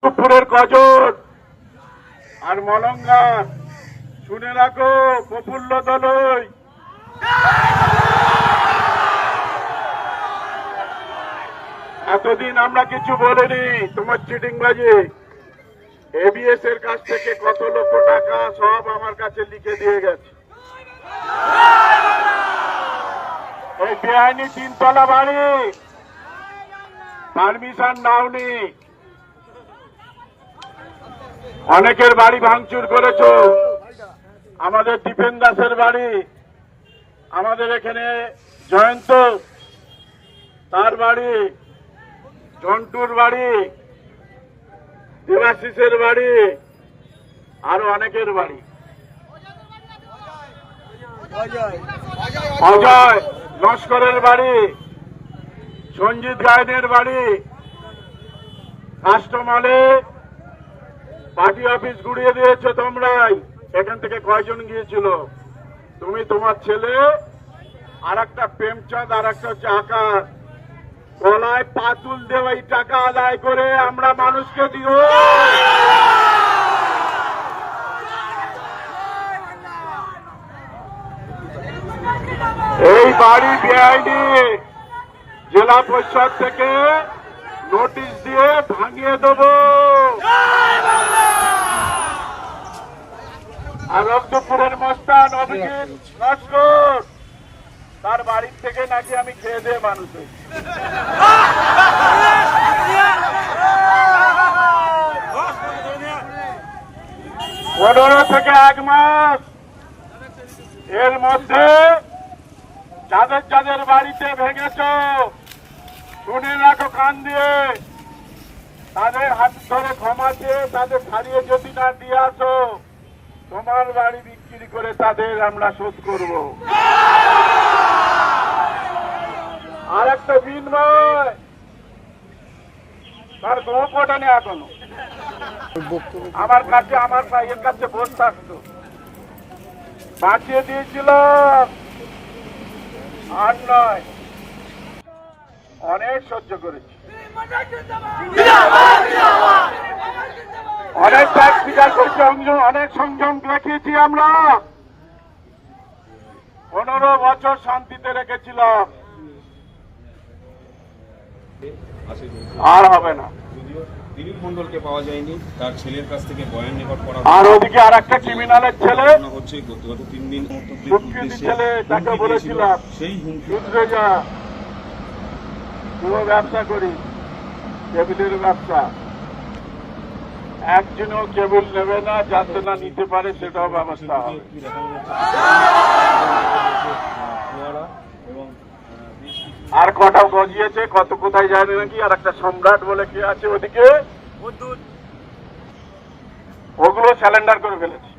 দুপুরের গজর আর মলঙ্গার শুনে রাখো, প্রফুল্ল দলই এতদিন আমরা কিছু বলিনি। তোমার চিটিংবাজি এবিএস এর কাছ থেকে কত লক্ষ টাকা সব আমার কাছে লিখে দিয়ে গেছে। এই বেআইনি 3 তলা বাড়ি পারমিশন নাওনি, অনেকের বাড়ি ভাঙচুর করেছ। আমাদের দীপেন দাসের বাড়ি, আমাদের এখানে জয়ন্ত তার বাড়ি, জন্টুর বাড়ি, দেবাশিসের বাড়ি, আরো অনেকের বাড়ি, অজয় লস্করের বাড়ি, সঞ্জিত গায়নের বাড়ি, কাস্টমালে পার্টি অফিস গুড়িয়ে দিয়েছ তোমরাই। এখান থেকে কয়জন গিয়েছিল? তুমি, তোমার ছেলে, আর একটা প্রেমচাঁদ, আর একটা হচ্ছে আকাশ। গলায় পাতুল দেওয়া এই টাকা আদায় করে আমরা মানুষকে দিও। এই বাড়ি বেআইনি, জেলা পরিষদ থেকে নোটিশ দিয়ে ভাঙিয়ে দেব। আর রক্তপুরের মস্তান অভিজিৎ লস্কর, তার বাড়ির থেকে নাকি আমি খেয়ে দিয়ে মানুষ হয়েছি। 15 থেকে 1 মাস এর মধ্যে যাদের যাদের বাড়িতে ভেঙেছ শুনে রাখো কান দিয়ে, তাদের হাত ধরে ক্ষমা চেয়ে তাদের ছাড়িয়ে যদি না দিয়ে আসো, তোমার বাড়ি বিক্রি করে তাদের আমরা শোধ করব। আর একটা বিনময়, তার গহপটা নেই এখনো আমার কাছে, আমার ভাইয়ের কাছে বসে থাকতো, বাঁচিয়ে দিয়েছিল। আর নয়, অনেক সহ্য করেছি, অনেক ত্যাগ স্বীকার করছি, অনেক সংযম দেখিয়েছি আমরা। 15 বছর শান্তিতে রেখেছিলাম, আর হবে না। দিলীপ মন্ডলকে পাওয়া যায়নি, তার ছেলের কাছ থেকে বয়ান রেকর্ড করা। আর ওদিকে আর একটা ক্রিমিনালের ছেলে হচ্ছে গত 3 দিন ছেলে, তাকে বলেছিলাম সেই হুমকি শুধরে যা, পুরো ব্যবসা করি, কেবিলের ব্যবসা, একজনও কেবল নেবে না, যাতে না নিতে পারে সেটাও ব্যবস্থা হবে। আর কটা গজিয়েছে, কত কোথায় যায় নাকি। আর একটা সম্রাট বলে কে আছে ওদিকে, ওগুলো স্যালেন্ডার করে ফেলেছে।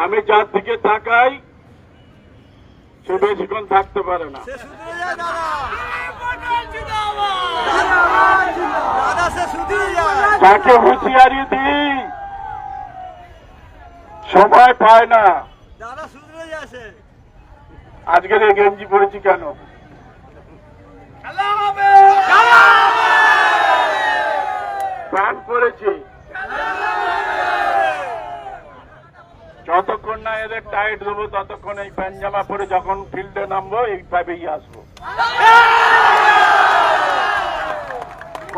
আমি যার দিকে তাকাই সে বেশিক্ষণ থাকতে পারে না। যাকে হুঁশিয়ারি দিই সময় পায় না। আজকের এই গেঞ্জি পড়েছি কেন? প্যান্ট পরেছি, যতক্ষণ না এদের টাইট দেবো ততক্ষণ এই প্যান্ট জামা পরে যখন ফিল্ডে নামবো এই ভাবেই আসবো।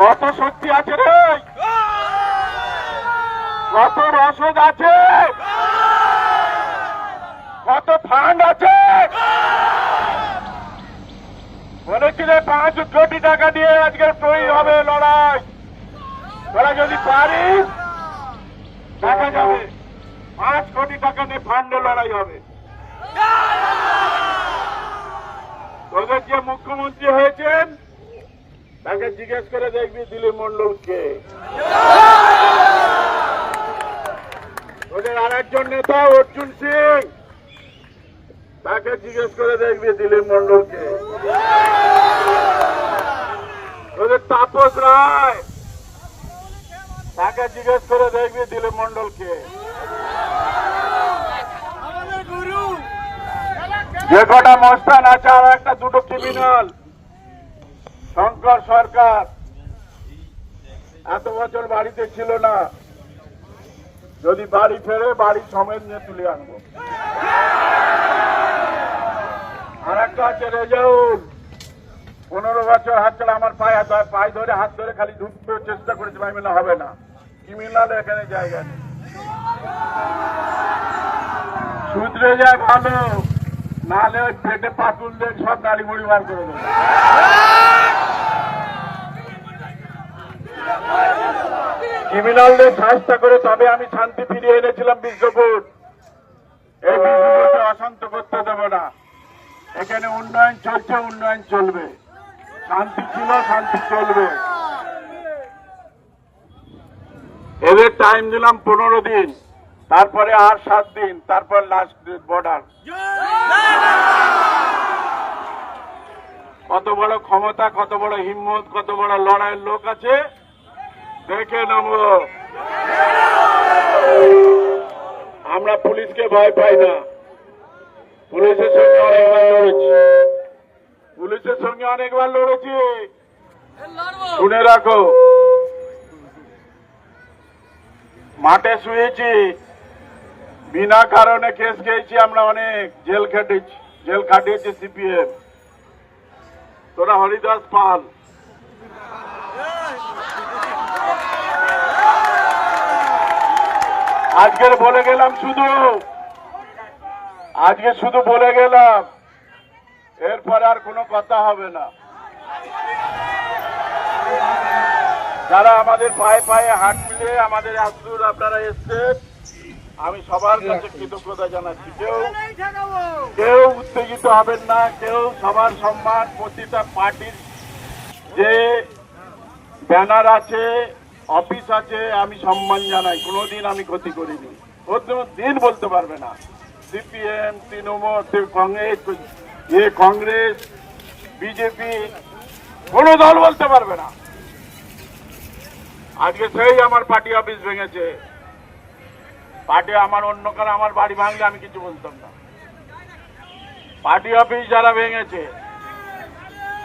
কত শক্তি আছে রে, কত রসদ আছে, কত ফান্ড আছে। বলেছিলে 5 কোটি টাকা দিয়ে আজকে তৈরি হবে লড়াই, তোরা যদি পারিস দেখা যাবে 5 কোটি টাকা নিয়ে ফান্ডে লড়াই হবে। তোদের যে মুখ্যমন্ত্রী হয়েছেন তাকে জিজ্ঞেস করে দেখবি দিলীপ মন্ডলকে। ওদের আর একজন নেতা অর্জুন সিং, তাকে জিজ্ঞেস করে দেখবি দিলীপ মন্ডলকে। ওদের তাপস রায়, তাকে জিজ্ঞেস করে দেখবি দিলীপ মন্ডলকে। যে কটা মস্তান আছে আর একটা দুটো ক্রিমিনাল শঙ্কর সরকার এত বছর বাড়িতে ছিল না, যদি বাড়ি ফেরে বাড়ি সমেত নিয়ে তুলে আনবো। আর একটা আছে রেজাউল, 15 বছর হাত চলা আমার পায়ে ধরে হাত ধরে খালি ঢুকতে চেষ্টা করেছে, আমি বললাম হবে না, ক্রিমিনাল এখানে জায়গা নেই। শুধরে যায় ভালো, নাহলে ওই পেটে পাতুল দিয়ে সব নাড়ি মুড়ি বার করে দেবে। ক্রিমিনালদের শাস্তি করে তবে আমি শান্তি ফিরিয়ে এনেছিলাম বিশ্বপুর। এই বিশ্বপুরকে অশান্ত করতে দেবো না। এখানে উন্নয়ন চলছে, উন্নয়ন চলবে। শান্তি ছিল, শান্তি চলবে। এদের টাইম দিলাম 15 দিন, তারপরে আর 7 দিন, তারপর লাস্ট বর্ডার। কত বড় ক্ষমতা, কত বড় হিম্মত, কত বড় লড়াইয়ের লোক আছে দেখে নেব। আমরা পুলিশকে ভয় পাই না, পুলিশের সঙ্গে অনেকবার লড়েছি, পুলিশের সঙ্গে অনেকবার লড়েছি। শুনে রাখো, মাঠে শুয়েছি, বিনা কারণে কেস খেয়েছি আমরা, অনেক জেল খাটিয়েছি সিপিএম। তোরা হরিদাস পাল, আজকে বলে গেলাম শুধু বলে গেলাম, এরপরে আর কোনো কথা হবে না। যারা আমাদের পায়ে পায়ে হাত মিলিয়ে আমাদের আজদূর আপনারা এসছেন, আমি সবার কাছে কৃতজ্ঞতা জানাচ্ছি। কেউ উত্তেজিত হবেন না, কেউ সবার সম্মান, প্রতিটা পার্টির যে ব্যানার আছে, অফিস আছে, আমি সম্মান জানাই। কোনোদিন আমি ক্ষতি করিনি, দিন বলতে পারবে না। সিপিএম, তৃণমূল, কংগ্রেস, বিজেপি, কোন দল বলতে পারবে না। আজকে সেই আমার পার্টি অফিস ভেঙেছে, পার্টি আমার অন্য কারো আমার বাড়ি ভাঙলে আমি কিছু বলতাম না। পার্টি অফিস যারা ভেঙেছে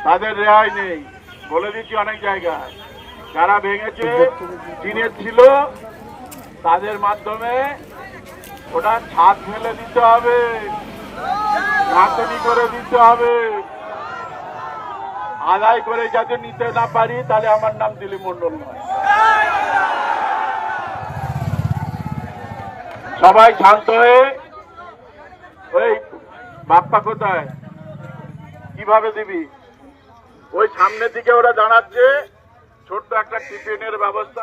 তাদের রেহাই নেই, বলে দিচ্ছি অনেক জায়গায়। যারা ভেঙেছে চীনের ছিল, তাদের মাধ্যমে ওটা ছাদ ফেলে দিতে হবে, গাঁথনি করে দিতে হবে। আদায় করে যাতে নিতে না পারি, তাহলে আমার নাম দিলীপ মণ্ডল নয়। সবাই শান্ত হয়ে, ওই বাপ্পা কোথায়, কিভাবে দিবি? ওই সামনের দিকে ওরা দাঁড়াচ্ছে, ছোট্ট একটা টিফিনের ব্যবস্থা।